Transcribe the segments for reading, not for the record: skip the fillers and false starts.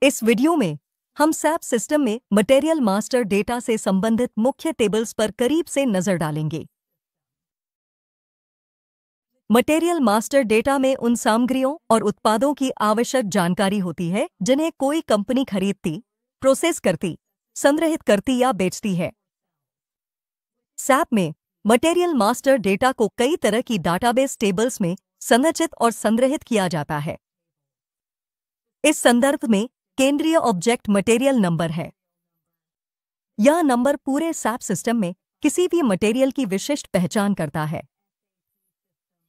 इस वीडियो में हम सैप सिस्टम में मटेरियल मास्टर डेटा से संबंधित मुख्य टेबल्स पर करीब से नजर डालेंगे। मटेरियल मास्टर डेटा में उन सामग्रियों और उत्पादों की आवश्यक जानकारी होती है जिन्हें कोई कंपनी खरीदती, प्रोसेस करती, संग्रहित करती या बेचती है। सैप में मटेरियल मास्टर डेटा को कई तरह की डाटाबेस टेबल्स में संरचित और संग्रहित किया जाता है। इस संदर्भ में केंद्रीय ऑब्जेक्ट मटेरियल नंबर है। यह नंबर पूरे सैप सिस्टम में किसी भी मटेरियल की विशिष्ट पहचान करता है।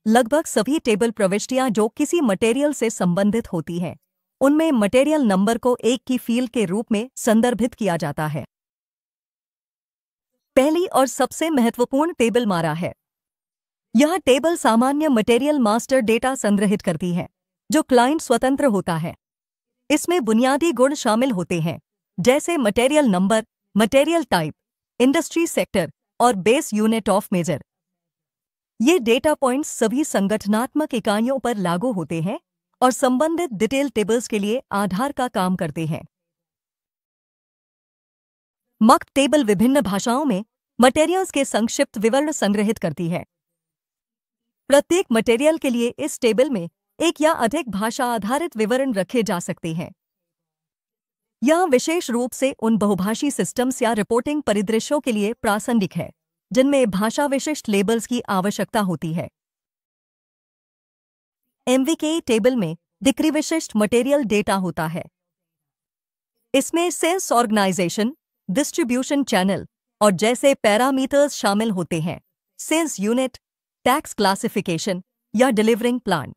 लगभग सभी टेबल प्रविष्टियां जो किसी मटेरियल से संबंधित होती हैं, उनमें मटेरियल नंबर को एक की फील्ड के रूप में संदर्भित किया जाता है। पहली और सबसे महत्वपूर्ण टेबल मारा है। यह टेबल सामान्य मटेरियल मास्टर डेटा संग्रहित करती है, जो क्लाइंट स्वतंत्र होता है। इसमें बुनियादी गुण शामिल होते हैं, जैसे material number, material type, industry sector और बेस यूनिट ऑफ मेजर। ये डेटा पॉइंट्स सभी संगठनात्मक इकाइयों पर लागू होते हैं और संबंधित डिटेल टेबल्स के लिए आधार का काम करते हैं। मक्ट टेबल विभिन्न भाषाओं में मटेरियल्स के संक्षिप्त विवरण संग्रहित करती है। प्रत्येक मटेरियल के लिए इस टेबल में एक या अधिक भाषा आधारित विवरण रखे जा सकते हैं। यह विशेष रूप से उन बहुभाषी सिस्टम्स या रिपोर्टिंग परिदृश्यों के लिए प्रासंगिक है जिनमें भाषा विशिष्ट लेबल्स की आवश्यकता होती है। एमवीके टेबल में बिक्री विशिष्ट मटेरियल डेटा होता है। इसमें सेल्स ऑर्गेनाइजेशन, डिस्ट्रीब्यूशन चैनल और जैसे पैरामीटर्स शामिल होते हैं, सेल्स यूनिट, टैक्स क्लासिफिकेशन या डिलीवरिंग प्लांट।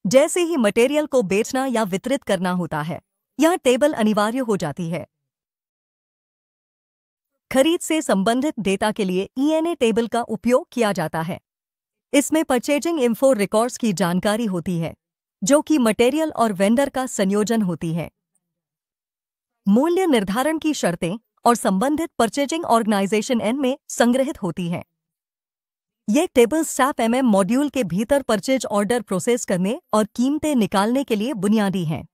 जैसे ही मटेरियल को बेचना या वितरित करना होता है, यह टेबल अनिवार्य हो जाती है। खरीद से संबंधित डेटा के लिए ईएनए टेबल का उपयोग किया जाता है। इसमें परचेजिंग इन्फो रिकॉर्ड्स की जानकारी होती है, जो कि मटेरियल और वेंडर का संयोजन होती है। मूल्य निर्धारण की शर्तें और संबंधित परचेजिंग ऑर्गेनाइजेशन एन में संग्रहित होती हैं। ये टेबल्स सैप एमएम मॉड्यूल के भीतर परचेज ऑर्डर प्रोसेस करने और कीमतें निकालने के लिए बुनियादी हैं।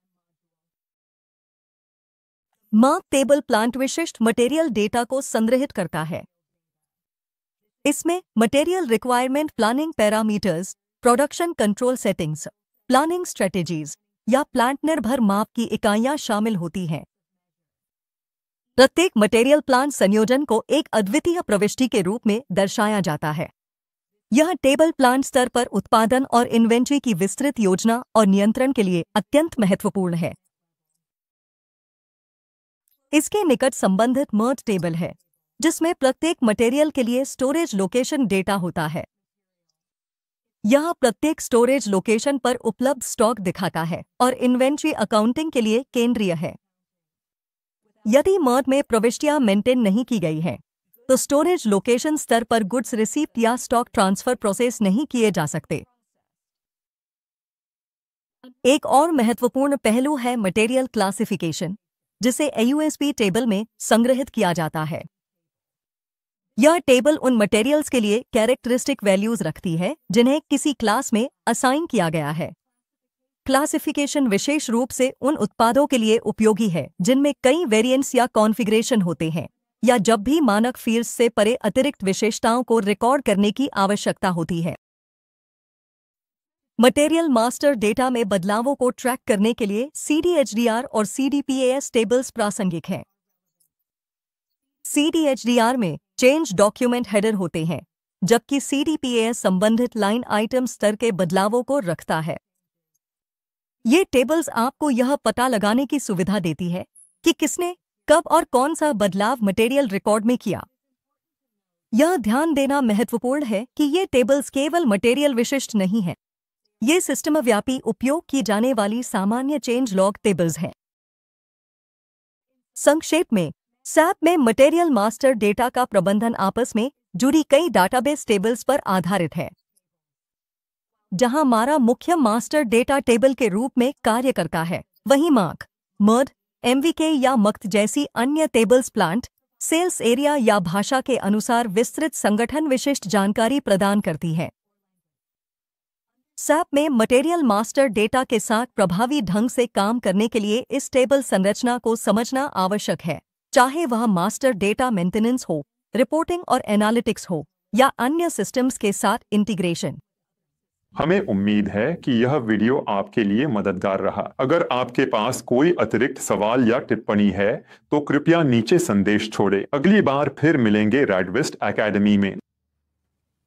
मार्क टेबल प्लांट विशिष्ट मटेरियल डेटा को संग्रहित करता है। इसमें material requirement planning parameters, production control settings, planning strategies या प्लांट निर्भर माप की इकाइयां शामिल होती हैं। प्रत्येक मटेरियल प्लांट संयोजन को एक अद्वितीय प्रविष्टि के रूप में दर्शाया जाता है। यह टेबल प्लांट स्तर पर उत्पादन और इन्वेंट्री की विस्तृत योजना और नियंत्रण के लिए अत्यंत महत्वपूर्ण है। इसके निकट संबंधित मर्ज टेबल है, जिसमें प्रत्येक मटेरियल के लिए स्टोरेज लोकेशन डेटा होता है। यह प्रत्येक स्टोरेज लोकेशन पर उपलब्ध स्टॉक दिखाता है और इन्वेंट्री अकाउंटिंग के लिए केंद्रीय है। यदि मर्ज में प्रविष्टियां मेंटेन नहीं की गई हैं, तो स्टोरेज लोकेशन स्तर पर गुड्स रिसीप्ट या स्टॉक ट्रांसफर प्रोसेस नहीं किए जा सकते। एक और महत्वपूर्ण पहलू है मटेरियल क्लासिफिकेशन, जिसे एयूएसपी टेबल में संग्रहित किया जाता है। यह टेबल उन मटेरियल्स के लिए कैरेक्टरिस्टिक वैल्यूज रखती है जिन्हें किसी क्लास में असाइन किया गया है। क्लासिफिकेशन विशेष रूप से उन उत्पादों के लिए उपयोगी है जिनमें कई वेरिएंट्स या कॉन्फ़िगरेशन होते हैं, या जब भी मानक फील्ड्स से परे अतिरिक्त विशेषताओं को रिकॉर्ड करने की आवश्यकता होती है। मटेरियल मास्टर डेटा में बदलावों को ट्रैक करने के लिए सीडीएचडीआर और सीडीपीएएस टेबल्स प्रासंगिक हैं। सीडीएचडीआर में चेंज डॉक्यूमेंट हेडर होते हैं, जबकि सीडीपीएएस संबंधित लाइन आइटम स्तर के बदलावों को रखता है। ये टेबल्स आपको यह पता लगाने की सुविधा देती है कि किसने, कब और कौन सा बदलाव मटेरियल रिकॉर्ड में किया। यह ध्यान देना महत्वपूर्ण है कि ये टेबल्स केवल मटेरियल विशिष्ट नहीं हैं। ये सिस्टम व्यापी उपयोग की जाने वाली सामान्य चेंज लॉग टेबल्स हैं। संक्षेप में, सैप में मटेरियल मास्टर डेटा का प्रबंधन आपस में जुड़ी कई डाटाबेस टेबल्स पर आधारित है। जहां मारा मुख्य मास्टर डेटा टेबल के रूप में कार्य करता है, वहीं मार्क, मर्ज, एमवीके या मक्ट जैसी अन्य टेबल्स प्लांट, सेल्स एरिया या भाषा के अनुसार विस्तृत संगठन विशिष्ट जानकारी प्रदान करती है। SAP में मटेरियल मास्टर डेटा के साथ प्रभावी ढंग से काम करने के लिए इस टेबल संरचना को समझना आवश्यक है, चाहे वह मास्टर डेटा मेंटेनेंस हो, रिपोर्टिंग और एनालिटिक्स हो या अन्य सिस्टम्स के साथ इंटीग्रेशन। हमें उम्मीद है कि यह वीडियो आपके लिए मददगार रहा। अगर आपके पास कोई अतिरिक्त सवाल या टिप्पणी है तो कृपया नीचे संदेश छोड़ें। अगली बार फिर मिलेंगे रेडविस्ट एकेडमी में।